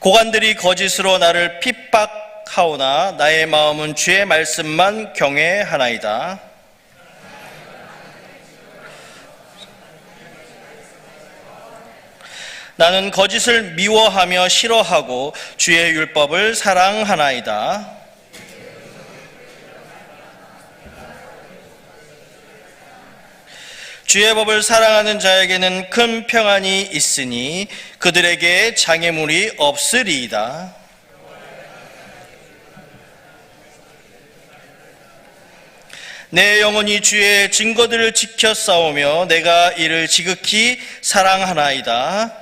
고관들이 거짓으로 나를 핍박하오나 나의 마음은 주의 말씀만 경외하나이다. 나는 거짓을 미워하며 싫어하고 주의 율법을 사랑하나이다. 주의 법을 사랑하는 자에게는 큰 평안이 있으니 그들에게 장애물이 없으리이다. 내 영혼이 주의 증거들을 지켜 싸우며 내가 이를 지극히 사랑하나이다.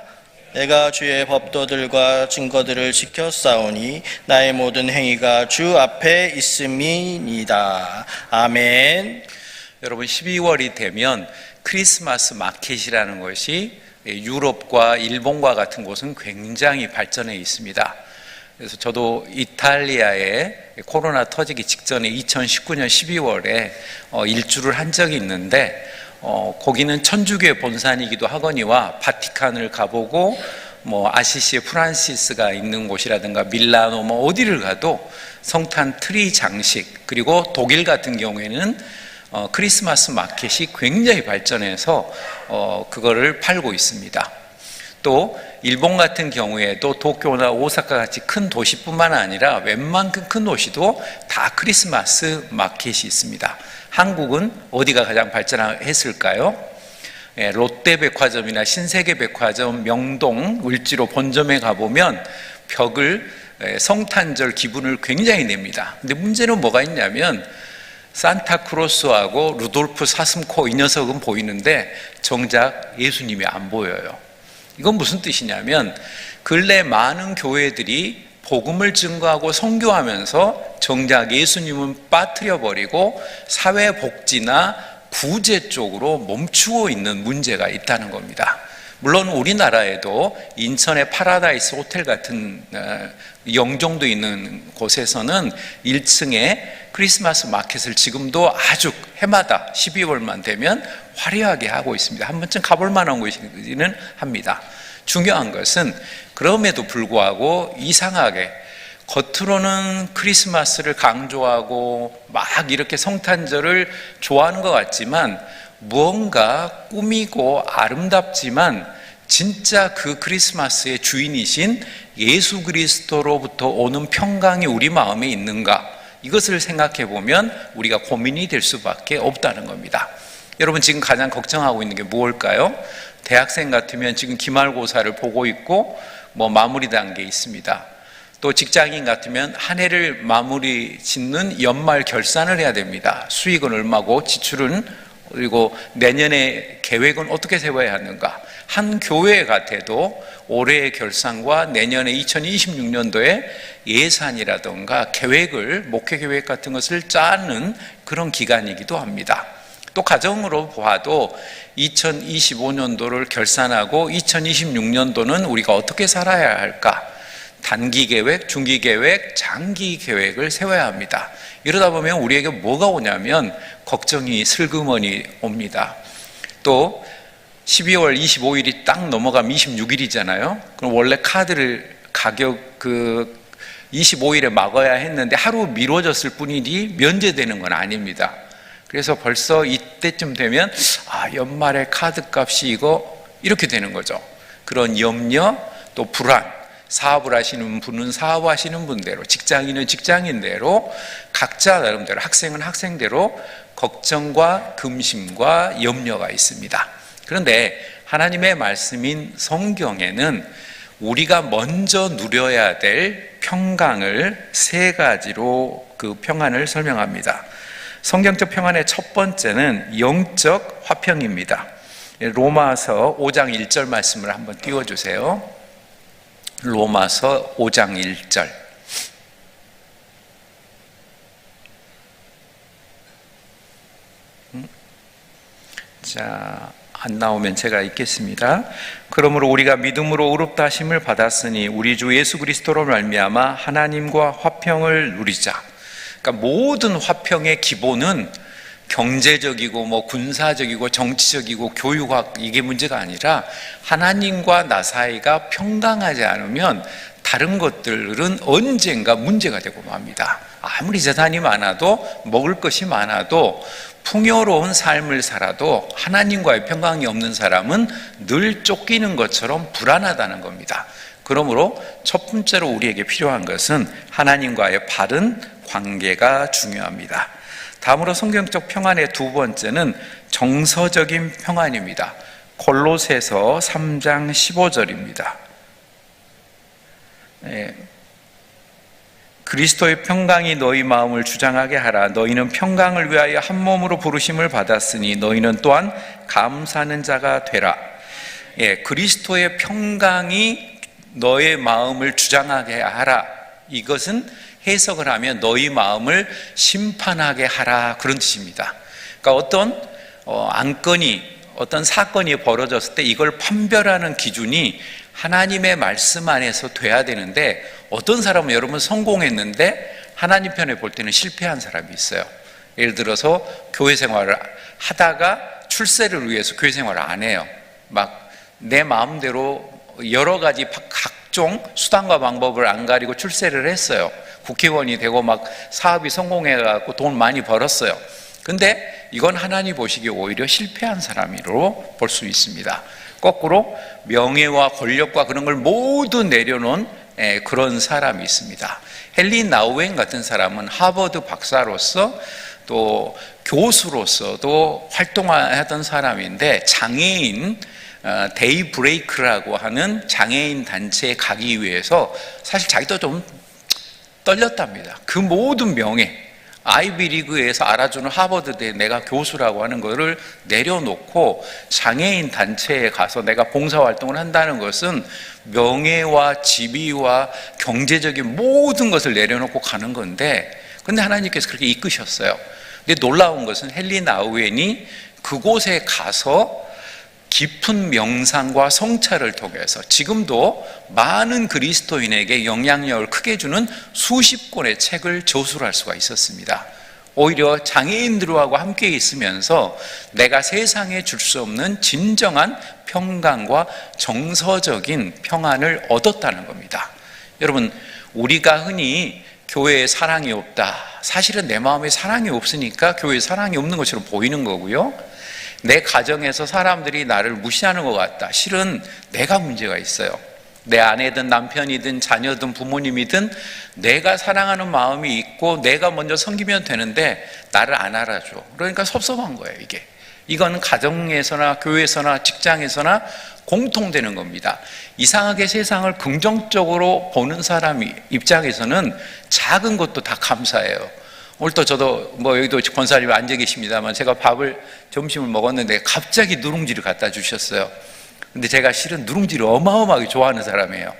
내가 주의 법도들과 증거들을 지켜 싸우니 나의 모든 행위가 주 앞에 있음이니이다. 아멘. 여러분, 12월이 되면 크리스마스 마켓이라는 것이 유럽과 일본과 같은 곳은 굉장히 발전해 있습니다. 그래서 저도 이탈리아에 코로나 터지기 직전에 2019년 12월에 일주를 한 적이 있는데 거기는 천주교의 본산이기도 하거니와 바티칸을 가보고 아시시의 프란시스가 있는 곳이라든가 밀라노 어디를 가도 성탄 트리 장식, 그리고 독일 같은 경우에는 크리스마스 마켓이 굉장히 발전해서 그거를 팔고 있습니다. 또 일본 같은 경우에도 도쿄나 오사카 같이 큰 도시뿐만 아니라 웬만큼 큰 도시도 다 크리스마스 마켓이 있습니다. 한국은 어디가 가장 발전했을까요? 롯데백화점이나 신세계백화점, 명동, 을지로 본점에 가보면 벽을 성탄절 기분을 굉장히 냅니다. 근데 문제는 뭐가 있냐면 산타크로스하고 루돌프 사슴코 이 녀석은 보이는데 정작 예수님이 안 보여요. 이건 무슨 뜻이냐면 근래 많은 교회들이 복음을 증거하고 선교하면서 정작 예수님은 빠뜨려 버리고 사회복지나 구제 쪽으로 멈추어 있는 문제가 있다는 겁니다. 물론 우리나라에도 인천의 파라다이스 호텔 같은 영종도 있는 곳에서는 1층에 크리스마스 마켓을 지금도 아주 해마다 12월만 되면 화려하게 하고 있습니다. 한 번쯤 가볼 만한 곳이기는 합니다. 중요한 것은 그럼에도 불구하고 이상하게 겉으로는 크리스마스를 강조하고 막 이렇게 성탄절을 좋아하는 것 같지만 무언가 꾸미고 아름답지만 진짜 그 크리스마스의 주인이신 예수 그리스도로부터 오는 평강이 우리 마음에 있는가, 이것을 생각해 보면 우리가 고민이 될 수밖에 없다는 겁니다. 여러분, 지금 가장 걱정하고 있는 게 무엇일까요? 대학생 같으면 지금 기말고사를 보고 있고 마무리 단계에 있습니다. 또 직장인 같으면 한 해를 마무리 짓는 연말 결산을 해야 됩니다. 수익은 얼마고 지출은, 그리고 내년의 계획은 어떻게 세워야 하는가. 한 교회 같아도 올해의 결산과 내년에 2026년도에 예산이라든가 계획을, 목회 계획 같은 것을 짜는 그런 기간이기도 합니다. 또 가정으로 봐도 2025년도를 결산하고 2026년도는 우리가 어떻게 살아야 할까, 단기 계획, 중기 계획, 장기 계획을 세워야 합니다. 이러다 보면 우리에게 뭐가 오냐면 걱정이 슬그머니 옵니다. 또 12월 25일이 딱 넘어가면 26일이잖아요. 그럼 원래 카드를 가격 25일에 막아야 했는데 하루 미뤄졌을 뿐이지 면제되는 건 아닙니다. 그래서 벌써 이때쯤 되면 연말에 카드 값이 이렇게 되는 거죠. 그런 염려, 또 불안, 사업을 하시는 분은 사업하시는 분대로, 직장인은 직장인대로, 각자 나름대로, 학생은 학생대로 걱정과 금심과 염려가 있습니다. 그런데 하나님의 말씀인 성경에는 우리가 먼저 누려야 될 평강을 세 가지로 그 평안을 설명합니다. 성경적 평안의 첫 번째는 영적 화평입니다. 로마서 5장 1절 말씀을 한번 띄워주세요. 로마서 5장 1절. 자, 안 나오면 제가 읽겠습니다. 그러므로 우리가 믿음으로 의롭다 하심을 받았으니 우리 주 예수 그리스도로 말미암아 하나님과 화평을 누리자. 그러니까 모든 화평의 기본은 경제적이고 군사적이고 정치적이고 교육학, 이게 문제가 아니라 하나님과 나 사이가 평강하지 않으면 다른 것들은 언젠가 문제가 되고 맙니다. 아무리 재산이 많아도, 먹을 것이 많아도, 풍요로운 삶을 살아도 하나님과의 평강이 없는 사람은 늘 쫓기는 것처럼 불안하다는 겁니다. 그러므로 첫 번째로 우리에게 필요한 것은 하나님과의 바른 관계가 중요합니다. 다음으로 성경적 평안의 두 번째는 정서적인 평안입니다. 골로새서 3장 15절입니다. 그리스도의 평강이 너희 마음을 주장하게 하라. 너희는 평강을 위하여 한 몸으로 부르심을 받았으니 너희는 또한 감사하는 자가 되라. 그리스도의 평강이 너의 마음을 주장하게 하라. 이것은 해석을 하면 너희 마음을 심판하게 하라, 그런 뜻입니다. 그러니까 어떤 안건이, 어떤 사건이 벌어졌을 때 이걸 판별하는 기준이 하나님의 말씀 안에서 돼야 되는데, 어떤 사람은 여러분 성공했는데 하나님 편에 볼 때는 실패한 사람이 있어요. 예를 들어서 교회 생활을 하다가 출세를 위해서 교회 생활을 안 해요. 막 내 마음대로 여러 가지 각종 수단과 방법을 안 가리고 출세를 했어요. 국회의원이 되고 막 사업이 성공해갖고 돈 많이 벌었어요. 근데 이건 하나님 보시기에 오히려 실패한 사람으로 볼 수 있습니다. 거꾸로 명예와 권력과 그런 걸 모두 내려놓은 그런 사람이 있습니다. 헨리 나우엔 같은 사람은 하버드 박사로서 또 교수로서도 활동하던 사람인데, 장애인 데이 브레이크라고 하는 장애인 단체에 가기 위해서 사실 자기도 좀 떨렸답니다. 그 모든 명예, 아이비리그에서 알아주는 하버드대 내가 교수라고 하는 것을 내려놓고 장애인 단체에 가서 내가 봉사활동을 한다는 것은 명예와 지위와 경제적인 모든 것을 내려놓고 가는 건데, 근데 하나님께서 그렇게 이끄셨어요. 근데 놀라운 것은 헨리 나우엔이 그곳에 가서 깊은 명상과 성찰을 통해서 지금도 많은 그리스도인에게 영향력을 크게 주는 수십 권의 책을 저술할 수가 있었습니다. 오히려 장애인들하고 함께 있으면서 내가 세상에 줄 수 없는 진정한 평강과 정서적인 평안을 얻었다는 겁니다. 여러분, 우리가 흔히 교회에 사랑이 없다, 사실은 내 마음에 사랑이 없으니까 교회에 사랑이 없는 것처럼 보이는 거고요. 내 가정에서 사람들이 나를 무시하는 것 같다, 실은 내가 문제가 있어요. 내 아내든 남편이든 자녀든 부모님이든 내가 사랑하는 마음이 있고 내가 먼저 섬기면 되는데 나를 안 알아줘. 그러니까 섭섭한 거예요. 이건 가정에서나 교회에서나 직장에서나 공통되는 겁니다. 이상하게 세상을 긍정적으로 보는 사람 입장에서는 작은 것도 다 감사해요. 오늘 또 저도 여기도 권사님이 앉아 계십니다만, 제가 점심을 먹었는데 갑자기 누룽지를 갖다 주셨어요. 근데 제가 실은 누룽지를 어마어마하게 좋아하는 사람이에요.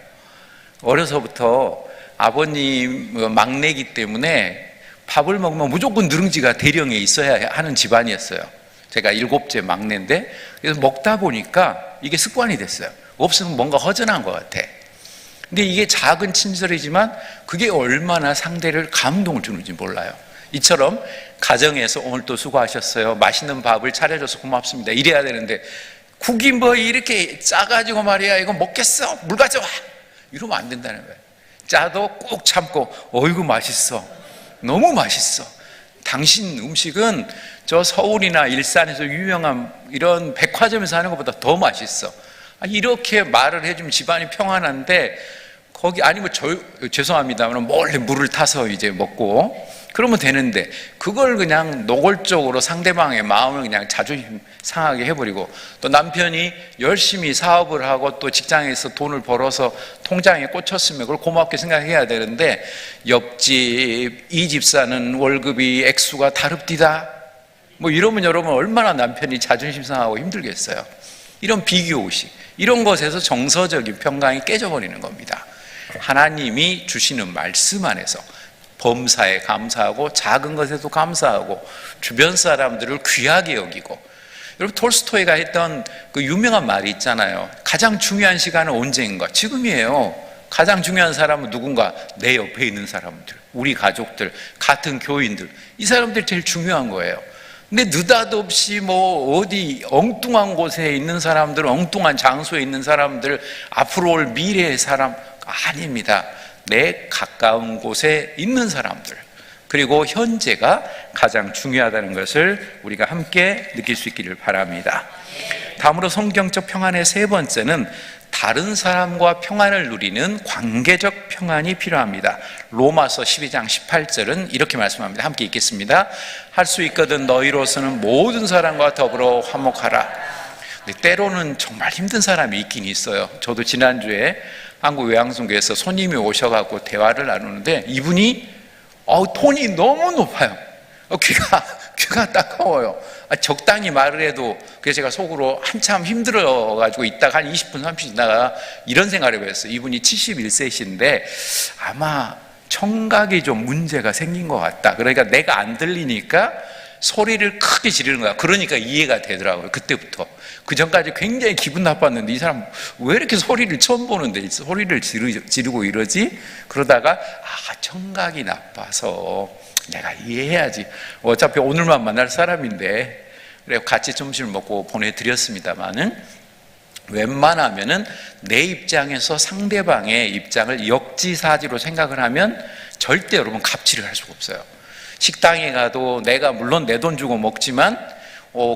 어려서부터 아버님 막내이기 때문에 밥을 먹으면 무조건 누룽지가 대령에 있어야 하는 집안이었어요. 제가 7째 막내인데, 그래서 먹다 보니까 이게 습관이 됐어요. 없으면 뭔가 허전한 것 같아. 근데 이게 작은 친절이지만 그게 얼마나 상대를 감동을 주는지 몰라요. 이처럼 가정에서 오늘 또 수고하셨어요, 맛있는 밥을 차려줘서 고맙습니다, 이래야 되는데 국이 이렇게 짜가지고 말이야, 이거 먹겠어? 물 가져와! 이러면 안 된다는 거예요. 짜도 꾹 참고, 어이구 맛있어, 너무 맛있어, 당신 음식은 저 서울이나 일산에서 유명한 이런 백화점에서 하는 것보다 더 맛있어, 이렇게 말을 해주면 집안이 평안한데, 거기 아니면 죄송합니다만 몰래 물을 타서 이제 먹고 그러면 되는데, 그걸 그냥 노골적으로 상대방의 마음을 그냥 자존심 상하게 해버리고, 또 남편이 열심히 사업을 하고 또 직장에서 돈을 벌어서 통장에 꽂혔으면 그걸 고맙게 생각해야 되는데, 옆집 이 집사는 월급이 액수가 다릅디다, 이러면 여러분 얼마나 남편이 자존심 상하고 힘들겠어요. 이런 비교의식, 이런 것에서 정서적인 평강이 깨져버리는 겁니다. 하나님이 주시는 말씀 안에서 범사에 감사하고 작은 것에도 감사하고 주변 사람들을 귀하게 여기고, 여러분 톨스토이가 했던 그 유명한 말이 있잖아요. 가장 중요한 시간은 언제인가? 지금이에요. 가장 중요한 사람은 누군가? 내 옆에 있는 사람들, 우리 가족들, 같은 교인들, 이 사람들이 제일 중요한 거예요. 근데 느닷없이 어디 엉뚱한 곳에 있는 사람들, 엉뚱한 장소에 있는 사람들, 앞으로 올 미래의 사람, 아닙니다. 내 가까운 곳에 있는 사람들, 그리고 현재가 가장 중요하다는 것을 우리가 함께 느낄 수 있기를 바랍니다. 다음으로 성경적 평안의 세 번째는 다른 사람과 평안을 누리는 관계적 평안이 필요합니다. 로마서 12장 18절은 이렇게 말씀합니다. 함께 읽겠습니다. 할 수 있거든 너희로서는 모든 사람과 더불어 화목하라. 근데 때로는 정말 힘든 사람이 있긴 있어요. 저도 지난주에 한국 외항선교에서 손님이 오셔가지고 대화를 나누는데 이분이 톤이 너무 높아요. 귀가 따가워요. 적당히 말을 해도, 그래서 제가 속으로 한참 힘들어가지고 있다가 한 20분, 30분 지나가 이런 생각을 해봤어요. 이분이 71세이신데 아마 청각이 좀 문제가 생긴 것 같다. 그러니까 내가 안 들리니까 소리를 크게 지르는 거야. 그러니까 이해가 되더라고요. 그때부터. 그 전까지 굉장히 기분 나빴는데 이 사람 왜 이렇게 소리를 처음 보는데 소리를 지르고 이러지? 그러다가 청각이 나빠서 내가 이해해야지. 어차피 오늘만 만날 사람인데, 그래 같이 점심을 먹고 보내드렸습니다만은 웬만하면은 내 입장에서 상대방의 입장을 역지사지로 생각을 하면 절대 여러분 갑질을 할 수가 없어요. 식당에 가도 내가 물론 내 돈 주고 먹지만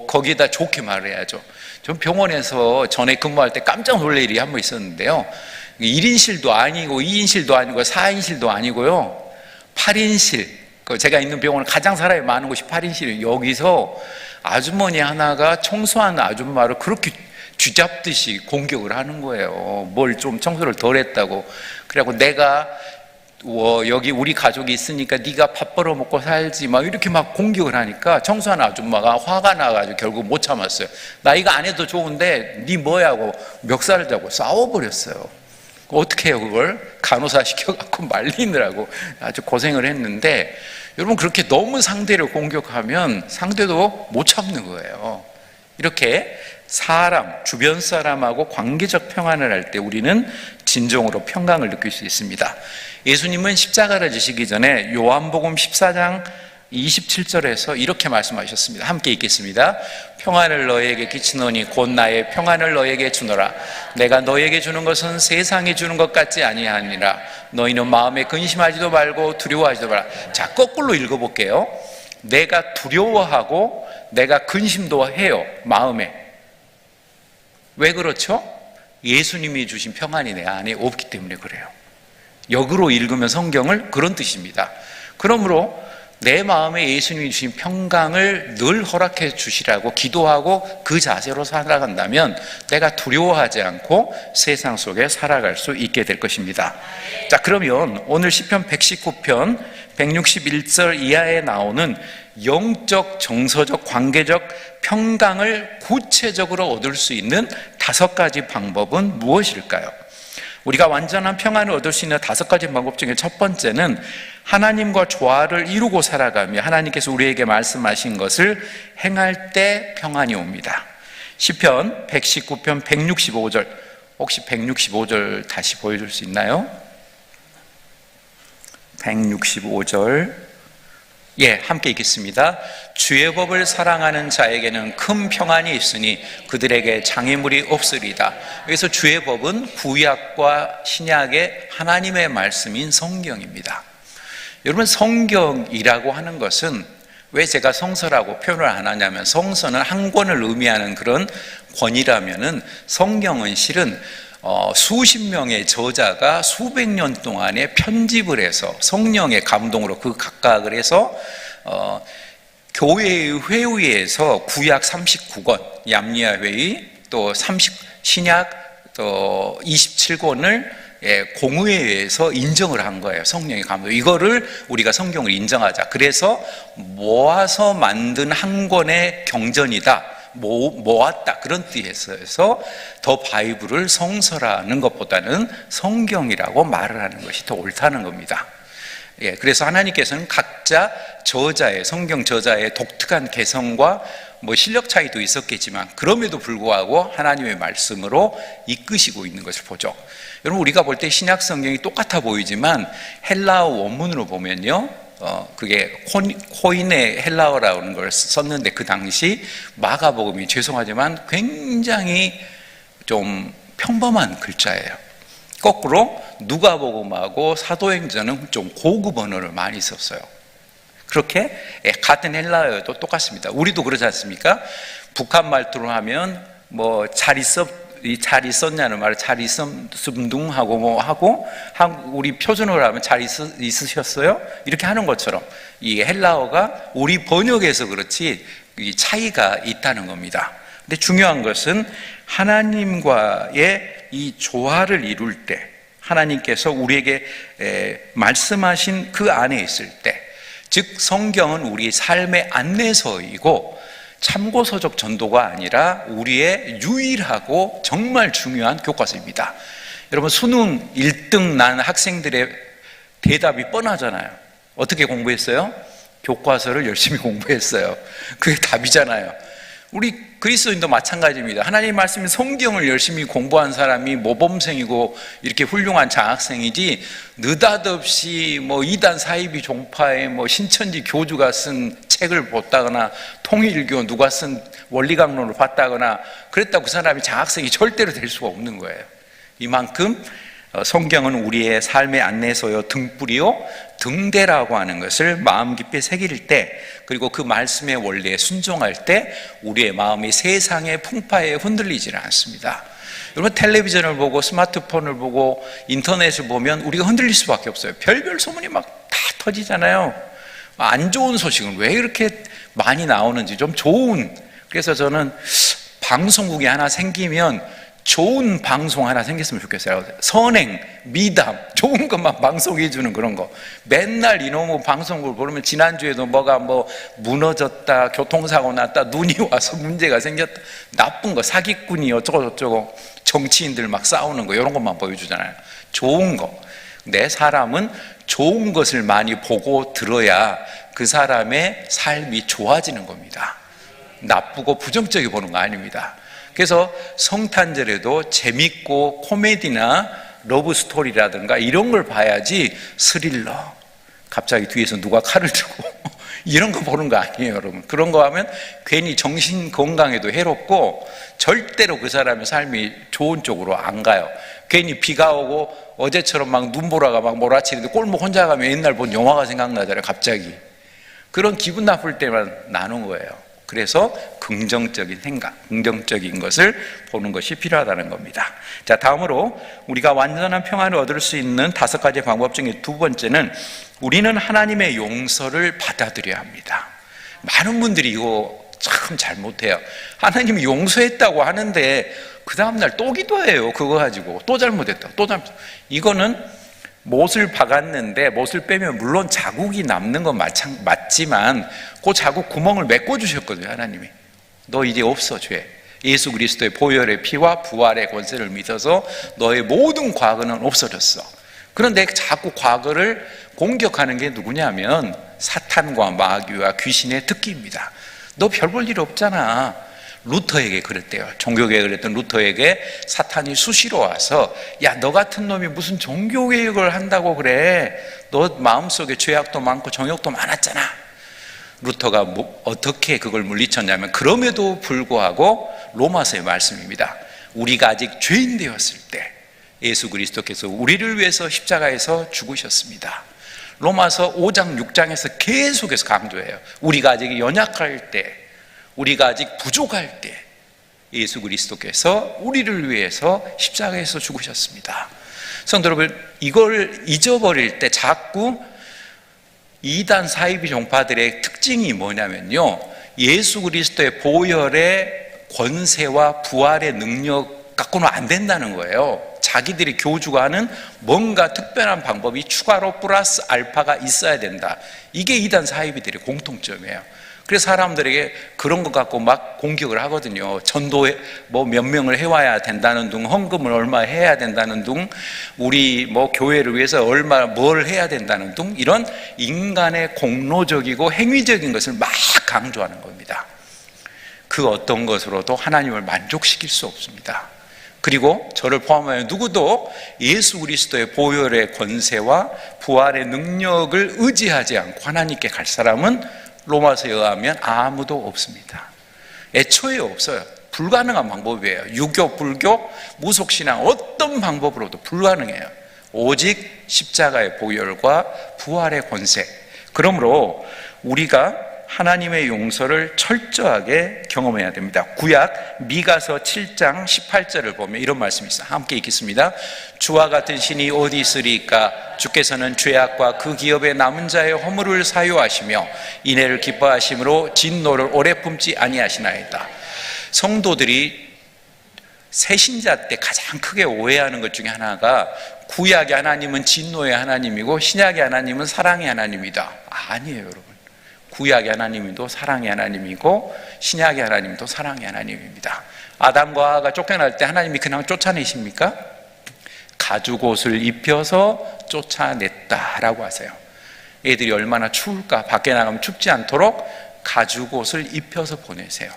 거기에다 좋게 말해야죠. 전 병원에서 전에 근무할 때 깜짝 놀랄 일이 한 번 있었는데요. 1인실도 아니고 2인실도 아니고 4인실도 아니고요, 8인실, 제가 있는 병원은 가장 사람이 많은 곳이 8인실이에요. 여기서 아주머니 하나가 청소하는 아줌마를 그렇게 쥐잡듯이 공격을 하는 거예요. 뭘 좀 청소를 덜 했다고. 그래갖고 내가 여기 우리 가족이 있으니까 네가 밥 벌어 먹고 살지 막 이렇게 막 공격을 하니까 청소하는 아줌마가 화가 나가지고 결국 못 참았어요. 나 이거 안 해도 좋은데 네 뭐야 하고 멱살을 잡고 싸워버렸어요. 어떻게 해요? 그걸 간호사 시켜갖고 말리느라고 아주 고생을 했는데, 여러분 그렇게 너무 상대를 공격하면 상대도 못 참는 거예요. 이렇게 주변 사람하고 관계적 평안을 할 때 우리는 진정으로 평강을 느낄 수 있습니다. 예수님은 십자가를 지시기 전에 요한복음 14장 27절에서 이렇게 말씀하셨습니다. 함께 읽겠습니다. 평안을 너에게 끼치노니 곧 나의 평안을 너에게 주노라. 내가 너에게 주는 것은 세상이 주는 것 같지 아니하니라. 너희는 마음에 근심하지도 말고 두려워하지도 마라. 자, 거꾸로 읽어볼게요. 내가 두려워하고 내가 근심도 해요, 마음에. 왜 그렇죠? 예수님이 주신 평안이 내 안에 없기 때문에 그래요. 역으로 읽으면 성경을 그런 뜻입니다. 그러므로 내 마음에 예수님이 주신 평강을 늘 허락해 주시라고 기도하고 그 자세로 살아간다면 내가 두려워하지 않고 세상 속에 살아갈 수 있게 될 것입니다. 자, 그러면 오늘 시편 119편 161절 이하에 나오는 영적, 정서적, 관계적 평강을 구체적으로 얻을 수 있는 5가지 방법은 무엇일까요? 우리가 완전한 평안을 얻을 수 있는 5가지 방법 중에 첫 번째는 하나님과 조화를 이루고 살아가며 하나님께서 우리에게 말씀하신 것을 행할 때 평안이 옵니다. 시편 119편 165절, 혹시 165절 다시 보여줄 수 있나요? 165절, 함께 읽겠습니다. 주의 법을 사랑하는 자에게는 큰 평안이 있으니 그들에게 장애물이 없으리다. 그래서 주의 법은 구약과 신약의 하나님의 말씀인 성경입니다. 여러분, 성경이라고 하는 것은 왜 제가 성서라고 표현을 안 하냐면, 성서는 한 권을 의미하는 그런 권이라면은 성경은 실은 수십 명의 저자가 수백 년 동안에 편집을 해서 성령의 감동으로 그 각각을 해서 교회의 회의에서 구약 39권, 얌리아 회의, 또 신약 또 27권을 공의회에서 인정을 한 거예요. 성령의 감동. 이거를 우리가 성경을 인정하자. 그래서 모아서 만든 한 권의 경전이다. 모았다, 그런 뜻에서 더 바이블을 성서라는 것보다는 성경이라고 말을 하는 것이 더 옳다는 겁니다. 그래서 하나님께서는 각자 저자의, 성경 저자의 독특한 개성과 실력 차이도 있었겠지만 그럼에도 불구하고 하나님의 말씀으로 이끄시고 있는 것을 보죠. 여러분, 우리가 볼 때 신약 성경이 똑같아 보이지만 헬라어 원문으로 보면요, 그게 코인의 헬라어라는 걸 썼는데 그 당시 마가복음이 죄송하지만 굉장히 좀 평범한 글자예요. 거꾸로 누가복음하고 사도행전은 좀 고급 언어를 많이 썼어요. 그렇게 같은 헬라어도 똑같습니다. 우리도 그러지 않습니까? 북한 말투로 하면 뭐 잘 있었냐는 말을 잘 있음둥하고 뭐 하고, 우리 표준어로 하면 잘 있으셨어요? 이렇게 하는 것처럼 이 헬라어가 우리 번역에서 그렇지 이 차이가 있다는 겁니다. 근데 중요한 것은 하나님과의 이 조화를 이룰 때, 하나님께서 우리에게 말씀하신 그 안에 있을 때, 즉 성경은 우리 삶의 안내서이고 참고서적 전도가 아니라 우리의 유일하고 정말 중요한 교과서입니다. 여러분, 수능 1등 난 학생들의 대답이 뻔하잖아요. 어떻게 공부했어요? 교과서를 열심히 공부했어요. 그게 답이잖아요. 우리 그리스도인도 마찬가지입니다. 하나님 말씀인 성경을 열심히 공부한 사람이 모범생이고 이렇게 훌륭한 장학생이지, 느닷없이 뭐 이단 사이비 종파의 뭐 신천지 교주가 쓴 책을 봤다거나 통일교 누가 쓴 원리강론을 봤다거나 그랬다고 그 사람이 장학생이 절대로 될 수가 없는 거예요. 이만큼 성경은 우리의 삶의 안내서요, 등불이요, 등대라고 하는 것을 마음 깊이 새길 때, 그리고 그 말씀의 원리에 순종할 때 우리의 마음이 세상의 풍파에 흔들리지는 않습니다. 여러분, 텔레비전을 보고 스마트폰을 보고 인터넷을 보면 우리가 흔들릴 수밖에 없어요. 별별 소문이 막 다 터지잖아요. 안 좋은 소식은 왜 이렇게 많이 나오는지, 좀 좋은, 그래서 저는 방송국이 하나 생기면 좋은 방송 하나 생겼으면 좋겠어요. 선행, 미담, 좋은 것만 방송해 주는 그런 거. 맨날 이놈의 방송국을 보면 지난주에도 뭐가 뭐 무너졌다, 교통사고 났다, 눈이 와서 문제가 생겼다, 나쁜 거, 사기꾼이 어쩌고 저쩌고, 정치인들 막 싸우는 거, 이런 것만 보여주잖아요. 좋은 거. 내 사람은 좋은 것을 많이 보고 들어야 그 사람의 삶이 좋아지는 겁니다. 나쁘고 부정적이 보는 거 아닙니다. 그래서 성탄절에도 재밌고 코미디나 러브스토리라든가 이런 걸 봐야지, 스릴러, 갑자기 뒤에서 누가 칼을 들고 이런 거 보는 거 아니에요, 여러분. 그런 거 하면 괜히 정신 건강에도 해롭고 절대로 그 사람의 삶이 좋은 쪽으로 안 가요. 괜히 비가 오고 어제처럼 막 눈보라가 막 몰아치는데 골목 혼자 가면 옛날 본 영화가 생각나잖아요, 갑자기. 그런 기분 나쁠 때만 나는 거예요. 그래서 긍정적인 생각, 긍정적인 것을 보는 것이 필요하다는 겁니다. 자, 다음으로 우리가 완전한 평안을 얻을 수 있는 5가지 방법 중에 두 번째는, 우리는 하나님의 용서를 받아들여야 합니다. 많은 분들이 이거 참 잘못해요. 하나님이 용서했다고 하는데 그 다음날 또 기도해요. 그거 가지고 또 잘못했다, 또 잘못. 이거는 못을 박았는데 못을 빼면 물론 자국이 남는 건 맞지만 그 자국 구멍을 메꿔주셨거든요, 하나님이. 너 이제 없어, 죄. 예수 그리스도의 보혈의 피와 부활의 권세를 믿어서 너의 모든 과거는 없어졌어. 그런데 자꾸 과거를 공격하는 게 누구냐면 사탄과 마귀와 귀신의 특기입니다. 너 별 볼 일 없잖아. 루터에게 그랬대요. 종교개혁을 그랬던 루터에게 사탄이 수시로 와서, 야, 너 같은 놈이 무슨 종교개혁을 한다고 그래. 너 마음속에 죄악도 많고 정욕도 많았잖아. 루터가 어떻게 그걸 물리쳤냐면, 그럼에도 불구하고 로마서의 말씀입니다. 우리가 아직 죄인 되었을 때 예수 그리스도께서 우리를 위해서 십자가에서 죽으셨습니다. 로마서 5장 6장에서 계속해서 강조해요. 우리가 아직 연약할 때, 우리가 아직 부족할 때 예수 그리스도께서 우리를 위해서 십자가에서 죽으셨습니다. 성도 여러분, 이걸 잊어버릴 때 자꾸 이단 사이비 종파들의 특징이 뭐냐면요, 예수 그리스도의 보혈의 권세와 부활의 능력 갖고는 안 된다는 거예요. 자기들이 교주가 하는 뭔가 특별한 방법이 추가로 플러스 알파가 있어야 된다. 이게 이단 사이비들의 공통점이에요. 그래서 사람들에게 그런 것 갖고 막 공격을 하거든요. 전도에 뭐 몇 명을 해와야 된다는 둥, 헌금을 얼마 해야 된다는 둥, 우리 뭐 교회를 위해서 얼마 뭘 해야 된다는 둥, 이런 인간의 공로적이고 행위적인 것을 막 강조하는 겁니다. 그 어떤 것으로도 하나님을 만족시킬 수 없습니다. 그리고 저를 포함하여 누구도 예수 그리스도의 보혈의 권세와 부활의 능력을 의지하지 않고 하나님께 갈 사람은 로마서에 의하면 아무도 없습니다. 애초에 없어요. 불가능한 방법이에요. 유교, 불교, 무속신앙 어떤 방법으로도 불가능해요. 오직 십자가의 보혈과 부활의 권세. 그러므로 우리가 하나님의 용서를 철저하게 경험해야 됩니다. 구약 미가서 7장 18절을 보면 이런 말씀이 있어요. 함께 읽겠습니다. 주와 같은 신이 어디 있으리까? 주께서는 죄악과 그 기업의 남은 자의 허물을 사유하시며 인애를 기뻐하심으로 진노를 오래 품지 아니하시나이다. 성도들이 새신자 때 가장 크게 오해하는 것 중에 하나가 구약의 하나님은 진노의 하나님이고 신약의 하나님은 사랑의 하나님이다. 아니에요, 여러분. 구약의 하나님도 사랑의 하나님이고 신약의 하나님도 사랑의 하나님입니다. 아담과 하와가 쫓겨날 때 하나님이 그냥 쫓아내십니까? 가죽옷을 입혀서 쫓아냈다라고 하세요. 애들이 얼마나 추울까? 밖에 나가면 춥지 않도록 가죽옷을 입혀서 보내세요.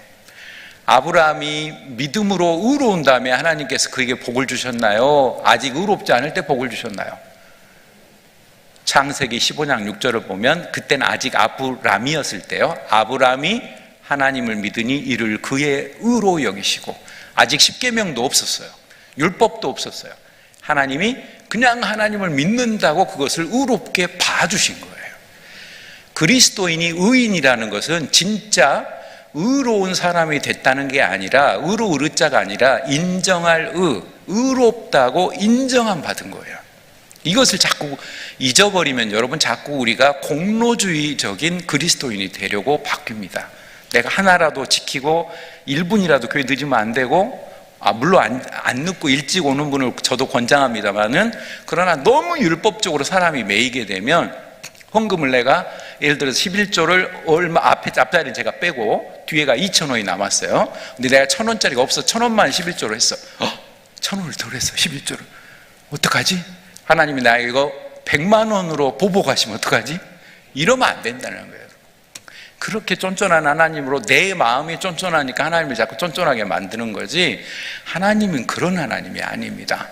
아브라함이 믿음으로 의로운 다음에 하나님께서 그에게 복을 주셨나요? 아직 의롭지 않을 때 복을 주셨나요? 창세기 15장 6절을 보면 그때는 아직 아브람이었을 때요, 아브람이 하나님을 믿으니 이를 그의 의로 여기시고, 아직 십계명도 없었어요. 율법도 없었어요. 하나님이 그냥 하나님을 믿는다고 그것을 의롭게 봐주신 거예요. 그리스도인이 의인이라는 것은 진짜 의로운 사람이 됐다는 게 아니라, 의로 의자가 아니라 인정할 의롭다고 인정함 받은 거예요. 이것을 자꾸 잊어버리면 여러분, 자꾸 우리가 공로주의적인 그리스도인이 되려고 바뀝니다. 내가 하나라도 지키고 1분이라도 교회 늦으면 안 되고, 물론 안 늦고 일찍 오는 분을 저도 권장합니다만은, 그러나 너무 율법적으로 사람이 매이게 되면 헌금을 내가 예를 들어서 11조를 얼마 앞자리는 제가 빼고 뒤에가 2,000원이 남았어요. 근데 내가 1,000원짜리가 없어. 1,000원만 11조로 했어. 1,000원을 덜 했어. 11조를. 어떡하지? 하나님이 나 이거 100만 원으로 보복하시면 어떡하지? 이러면 안 된다는 거예요. 그렇게 쫀쫀한 하나님으로 내 마음이 쫀쫀하니까 하나님을 자꾸 쫀쫀하게 만드는 거지, 하나님은 그런 하나님이 아닙니다.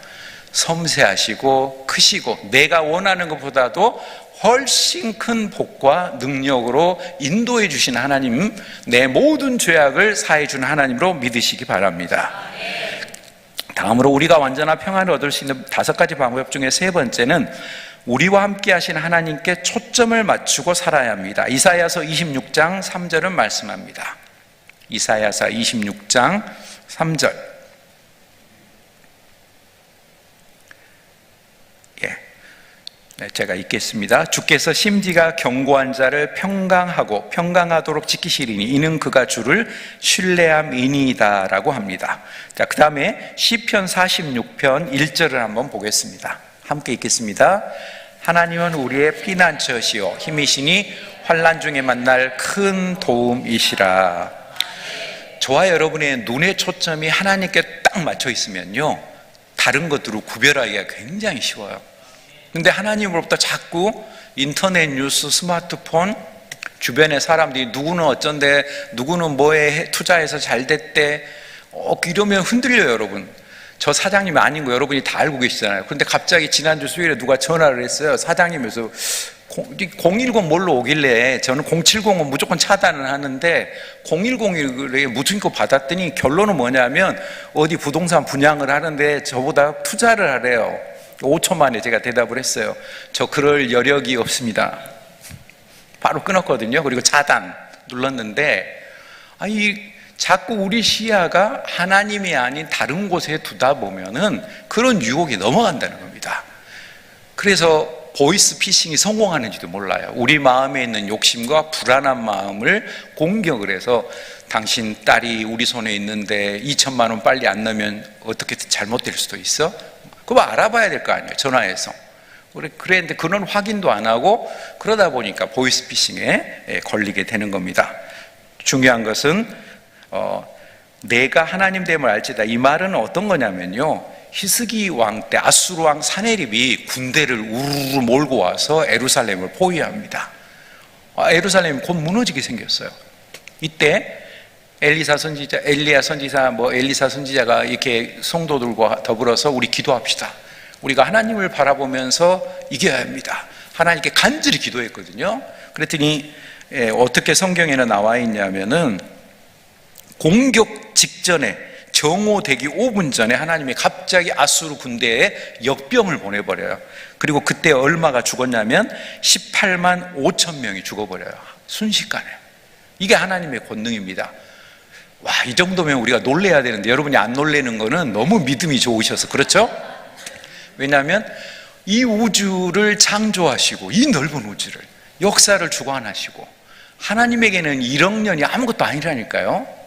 섬세하시고 크시고 내가 원하는 것보다도 훨씬 큰 복과 능력으로 인도해 주신 하나님, 내 모든 죄악을 사해 주는 하나님으로 믿으시기 바랍니다. 다음으로 우리가 완전한 평안을 얻을 수 있는 5가지 방법 중에 세 번째는 우리와 함께 하신 하나님께 초점을 맞추고 살아야 합니다. 이사야서 26장 3절은 말씀합니다. 이사야서 26장 3절. 제가 읽겠습니다. 주께서 심지가 견고한 자를 평강하도록 지키시리니 이는 그가 주를 신뢰함이니이다 라고 합니다. 자, 그 다음에 시편 46편 1절을 한번 보겠습니다. 함께 읽겠습니다. 하나님은 우리의 피난처시오 힘이시니 환난 중에 만날 큰 도움이시라. 저와 여러분의 눈의 초점이 하나님께 딱 맞춰 있으면요, 다른 것들을 구별하기가 굉장히 쉬워요. 근데 하나님으로부터 자꾸 인터넷 뉴스, 스마트폰, 주변의 사람들이 누구는 어쩐데, 누구는 뭐에 투자해서 잘 됐대, 이러면 흔들려요, 여러분. 저 사장님이 아닌 거 여러분이 다 알고 계시잖아요. 근데 갑자기 지난주 수요일에 누가 전화를 했어요. 사장님에서 010 뭘로 오길래, 저는 070은 무조건 차단을 하는데 010에 무슨 거 받았더니 결론은 뭐냐면 어디 부동산 분양을 하는데 저보다 투자를 하래요. 5초 만에 제가 대답을 했어요. 저 그럴 여력이 없습니다. 바로 끊었거든요. 그리고 차단 눌렀는데, 자꾸 우리 시야가 하나님이 아닌 다른 곳에 두다 보면은 그런 유혹이 넘어간다는 겁니다. 그래서 보이스 피싱이 성공하는지도 몰라요. 우리 마음에 있는 욕심과 불안한 마음을 공격을 해서, 당신 딸이 우리 손에 있는데 2천만 원 빨리 안 넣으면 어떻게 잘못될 수도 있어? 그거 알아봐야 될 거 아니에요, 전화해서. 그랬는데 그런 확인도 안 하고 그러다 보니까 보이스피싱에 걸리게 되는 겁니다. 중요한 것은 내가 하나님 됨을 알지다. 이 말은 어떤 거냐면요, 히스기 왕 때 아수르 왕 사네립이 군대를 우르르 몰고 와서 예루살렘을 포위합니다. 예루살렘이 곧 무너지게 생겼어요. 이때 엘리야 선지자가 이렇게 성도들과 더불어서 우리 기도합시다. 우리가 하나님을 바라보면서 이겨야 합니다. 하나님께 간절히 기도했거든요. 그랬더니 어떻게 성경에는 나와 있냐면은 공격 직전에 정오되기 5분 전에 하나님이 갑자기 아수르 군대에 역병을 보내버려요. 그리고 그때 얼마가 죽었냐면 18만 5천 명이 죽어버려요. 순식간에. 이게 하나님의 권능입니다. 와, 이 정도면 우리가 놀래야 되는데 여러분이 안 놀래는 거는 너무 믿음이 좋으셔서 그렇죠? 왜냐하면 이 우주를 창조하시고 이 넓은 우주를 역사를 주관하시고 하나님에게는 1억 년이 아무것도 아니라니까요.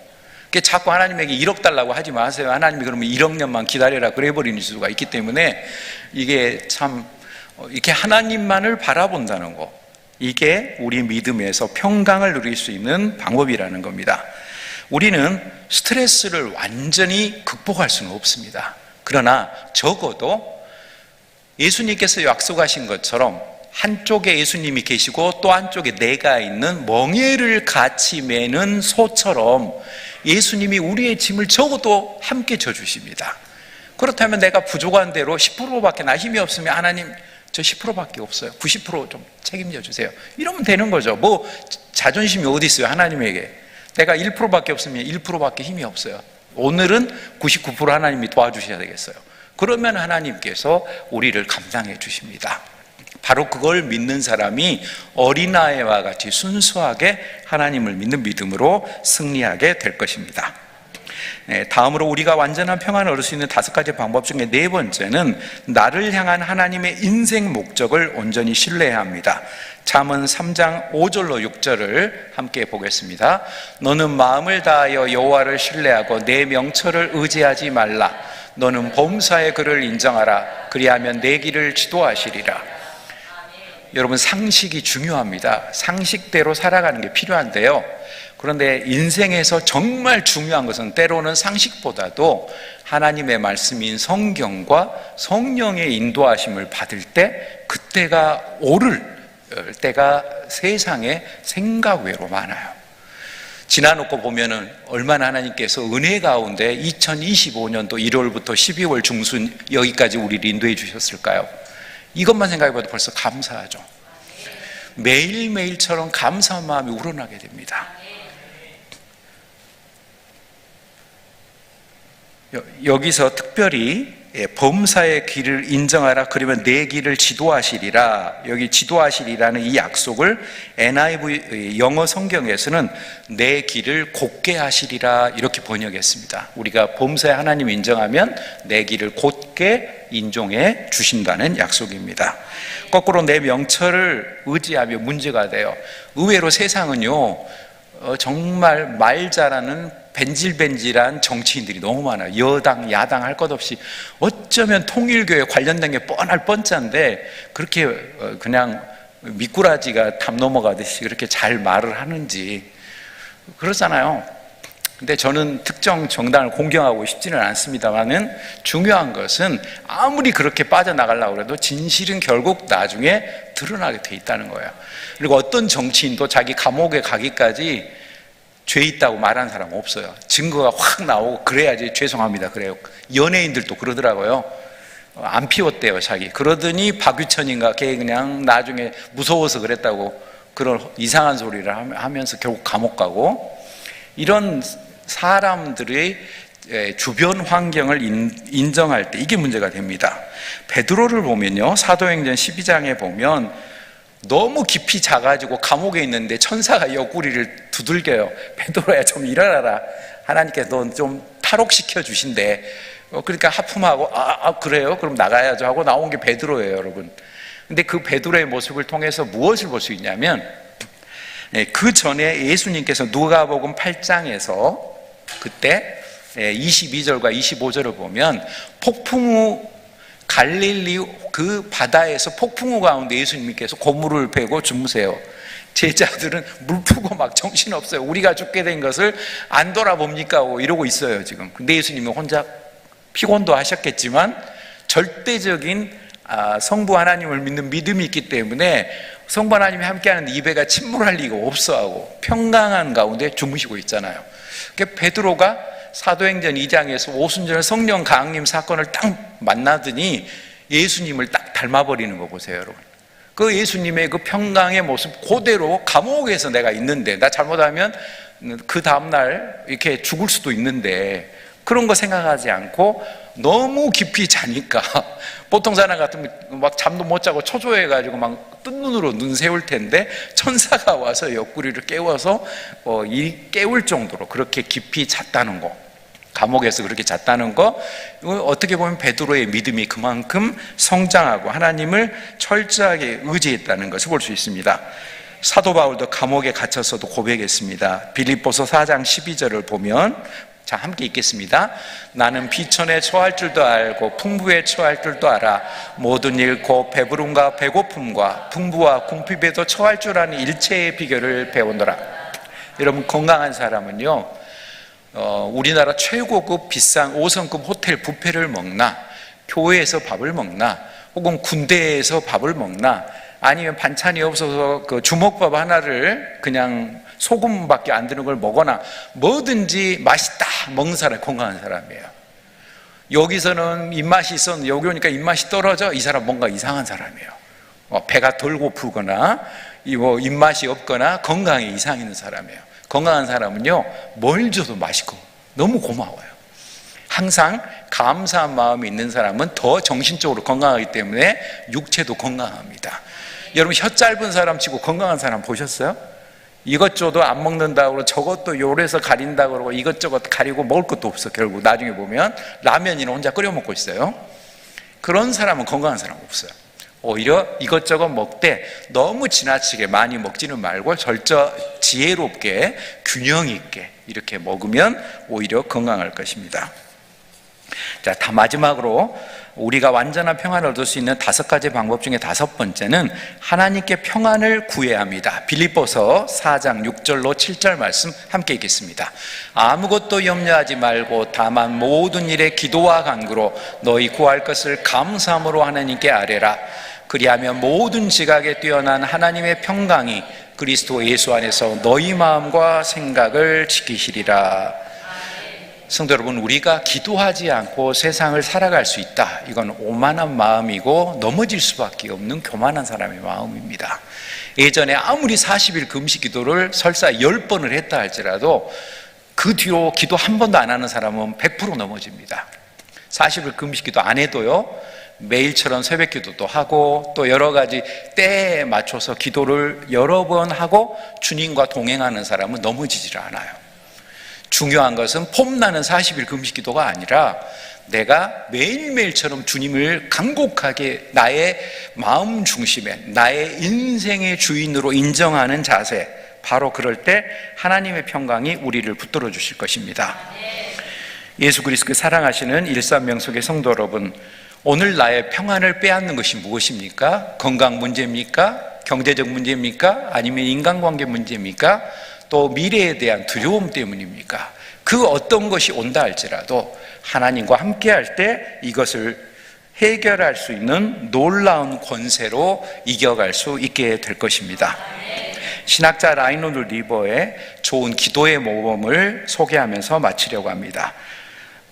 자꾸 하나님에게 1억 달라고 하지 마세요. 하나님이 그러면 1억 년만 기다려라 그래 버리는 수가 있기 때문에 이게 참 이렇게 하나님만을 바라본다는 거, 이게 우리 믿음에서 평강을 누릴 수 있는 방법이라는 겁니다. 우리는 스트레스를 완전히 극복할 수는 없습니다. 그러나 적어도 예수님께서 약속하신 것처럼 한쪽에 예수님이 계시고 또 한쪽에 내가 있는 멍에를 같이 매는 소처럼 예수님이 우리의 짐을 적어도 함께 져주십니다. 그렇다면 내가 부족한 대로 10%밖에 나 힘이 없으면 하나님 저 10%밖에 없어요. 90% 좀 책임져 주세요. 이러면 되는 거죠. 뭐 자존심이 어디 있어요 하나님에게. 내가 1%밖에 없으면 1%밖에 힘이 없어요. 오늘은 99% 하나님이 도와주셔야 되겠어요. 그러면 하나님께서 우리를 감당해 주십니다. 바로 그걸 믿는 사람이 어린아이와 같이 순수하게 하나님을 믿는 믿음으로 승리하게 될 것입니다. 다음으로 우리가 완전한 평안을 얻을 수 있는 5가지 방법 중에 4번째는 나를 향한 하나님의 인생 목적을 온전히 신뢰해야 합니다. 잠언 3장 5절로 6절을 함께 보겠습니다. 너는 마음을 다하여 여호와를 신뢰하고 내 명철을 의지하지 말라. 너는 범사의 그를 인정하라. 그리하면 내 길을 지도하시리라. 여러분, 상식이 중요합니다. 상식대로 살아가는 게 필요한데요. 그런데 인생에서 정말 중요한 것은 때로는 상식보다도 하나님의 말씀인 성경과 성령의 인도하심을 받을 때 그때가 오를 때가 세상에 생각 외로 많아요. 지나놓고 보면은 얼마나 하나님께서 은혜 가운데 2025년도 1월부터 12월 중순 여기까지 우리를 인도해 주셨을까요? 이것만 생각해봐도 벌써 감사하죠. 매일매일처럼 감사한 마음이 우러나게 됩니다. 여기서 특별히 범사의 길을 인정하라. 그러면 내 길을 지도하시리라. 여기 지도하시리라는 이 약속을 NIV 영어 성경에서는 내 길을 곧게 하시리라 이렇게 번역했습니다. 우리가 범사의 하나님 인정하면 내 길을 곧게 인정해 주신다는 약속입니다. 거꾸로 내 명철을 의지하며 문제가 돼요. 의외로 세상은요 정말 말 잘하는 벤질벤질한 정치인들이 너무 많아요. 여당, 야당 할 것 없이 어쩌면 통일교에 관련된 게 뻔할 뻔짠데 그렇게 그냥 미꾸라지가 담 넘어가듯이 그렇게 잘 말을 하는지 그러잖아요. 근데 저는 특정 정당을 공경하고 싶지는 않습니다만은 중요한 것은 아무리 그렇게 빠져나가려고 해도 진실은 결국 나중에 드러나게 돼 있다는 거예요. 그리고 어떤 정치인도 자기 감옥에 가기까지 죄 있다고 말하는 사람 없어요. 증거가 확 나오고 그래야지 죄송합니다 그래요. 연예인들도 그러더라고요. 안 피웠대요 자기. 그러더니 박유천인가 걔 그냥 나중에 무서워서 그랬다고 그런 이상한 소리를 하면서 결국 감옥 가고, 이런 사람들의 주변 환경을 인정할 때 이게 문제가 됩니다. 베드로를 보면요, 사도행전 12장에 보면 너무 깊이 자가지고 감옥에 있는데 천사가 옆구리를 두들겨요. 베드로야 좀 일어나라, 하나님께서 넌 좀 탈옥시켜 주신대. 그러니까 하품하고 그래요? 그럼 나가야죠 하고 나온 게 베드로예요 여러분. 근데 그 베드로의 모습을 통해서 무엇을 볼 수 있냐면, 그 전에 예수님께서 누가복음 8장에서 그때 22절과 25절을 보면 폭풍 후 갈릴리 그 바다에서 폭풍 우 가운데 예수님께서 고물을 베고 주무세요. 제자들은 물 푸고 막 정신없어요. 우리가 죽게 된 것을 안 돌아봅니까? 이러고 있어요 지금. 근데 예수님은 혼자 피곤도 하셨겠지만 절대적인 성부 하나님을 믿는 믿음이 있기 때문에 성부 하나님이 함께하는 이 배가 침몰할 리가 없어 하고 평강한 가운데 주무시고 있잖아요. 그러니까 베드로가 사도행전 2장에서 오순절 성령 강림 사건을 딱 만나더니 예수님을 딱 닮아버리는 거 보세요 여러분. 그 예수님의 그 평강의 모습 그대로 감옥에서 내가 있는데, 나 잘못하면 그 다음날 이렇게 죽을 수도 있는데 그런 거 생각하지 않고 너무 깊이 자니까 보통 사람 같으면 막 잠도 못 자고 초조해가지고 막 뜬 눈으로 눈 세울 텐데 천사가 와서 옆구리를 깨워서 깨울 정도로 그렇게 깊이 잤다는 거, 감옥에서 그렇게 잤다는 거, 어떻게 보면 베드로의 믿음이 그만큼 성장하고 하나님을 철저하게 의지했다는 것을 볼 수 있습니다. 사도 바울도 감옥에 갇혀서도 고백했습니다. 빌립보서 4장 12절을 보면, 자, 함께 읽겠습니다. 나는 비천에 처할 줄도 알고 풍부에 처할 줄도 알아. 모든 일 곧 배부름과 배고픔과 풍부와 궁핍에도 처할 줄 아는 일체의 비결을 배우노라. 여러분, 건강한 사람은요, 우리나라 최고급 비싼 5성급 호텔 뷔페를 먹나, 교회에서 밥을 먹나, 혹은 군대에서 밥을 먹나, 아니면 반찬이 없어서 그 주먹밥 하나를 그냥 소금밖에 안 드는 걸 먹거나, 뭐든지 맛있다 먹는 사람이 건강한 사람이에요. 여기서는 입맛이 있었는데 여기 오니까 입맛이 떨어져, 이 사람 뭔가 이상한 사람이에요. 배가 덜 고프거나 입맛이 없거나 건강에 이상이 있는 사람이에요. 건강한 사람은요, 뭘 줘도 맛있고 너무 고마워요. 항상 감사한 마음이 있는 사람은 더 정신적으로 건강하기 때문에 육체도 건강합니다. 여러분, 혀 짧은 사람 치고 건강한 사람 보셨어요? 이것저것 안 먹는다고 그러고 저것도 요래서 가린다고 그러고 이것저것 가리고 먹을 것도 없어. 결국 나중에 보면 라면이나 혼자 끓여 먹고 있어요. 그런 사람은 건강한 사람 없어요. 오히려 이것저것 먹되 너무 지나치게 많이 먹지는 말고 지혜롭게 균형 있게 이렇게 먹으면 오히려 건강할 것입니다. 자, 다 마지막으로 우리가 완전한 평안을 얻을 수 있는 5가지 방법 중에 5번째는 하나님께 평안을 구해야 합니다. 빌립보서 4장 6절로 7절 말씀 함께 읽겠습니다. 아무것도 염려하지 말고 다만 모든 일에 기도와 간구로 너희 구할 것을 감사함으로 하나님께 아뢰라. 그리하면 모든 지각에 뛰어난 하나님의 평강이 그리스도 예수 안에서 너희 마음과 생각을 지키시리라. 성도 여러분, 우리가 기도하지 않고 세상을 살아갈 수 있다, 이건 오만한 마음이고 넘어질 수밖에 없는 교만한 사람의 마음입니다. 예전에 아무리 40일 금식 기도를 설사 10번을 했다 할지라도 그 뒤로 기도 한 번도 안 하는 사람은 100% 넘어집니다. 40일 금식 기도 안 해도요, 매일처럼 새벽 기도도 하고 또 여러 가지 때에 맞춰서 기도를 여러 번 하고 주님과 동행하는 사람은 넘어지질 않아요. 중요한 것은 폼나는 40일 금식 기도가 아니라 내가 매일매일처럼 주님을 간곡하게 나의 마음 중심에, 나의 인생의 주인으로 인정하는 자세, 바로 그럴 때 하나님의 평강이 우리를 붙들어 주실 것입니다. 예수 그리스도를 사랑하시는 일산명속의 성도 여러분, 오늘 나의 평안을 빼앗는 것이 무엇입니까? 건강 문제입니까? 경제적 문제입니까? 아니면 인간관계 문제입니까? 또 미래에 대한 두려움 때문입니까? 그 어떤 것이 온다 할지라도 하나님과 함께 할 때 이것을 해결할 수 있는 놀라운 권세로 이겨갈 수 있게 될 것입니다. 신학자 라이노드 리버의 좋은 기도의 모범을 소개하면서 마치려고 합니다.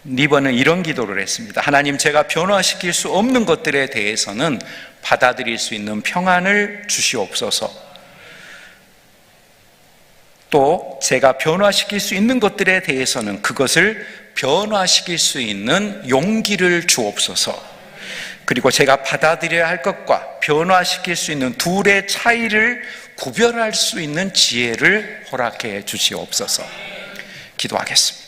리버는 이런 기도를 했습니다. 하나님, 제가 변화시킬 수 없는 것들에 대해서는 받아들일 수 있는 평안을 주시옵소서. 또 제가 변화시킬 수 있는 것들에 대해서는 그것을 변화시킬 수 있는 용기를 주옵소서. 그리고 제가 받아들여야 할 것과 변화시킬 수 있는 둘의 차이를 구별할 수 있는 지혜를 허락해 주시옵소서. 기도하겠습니다.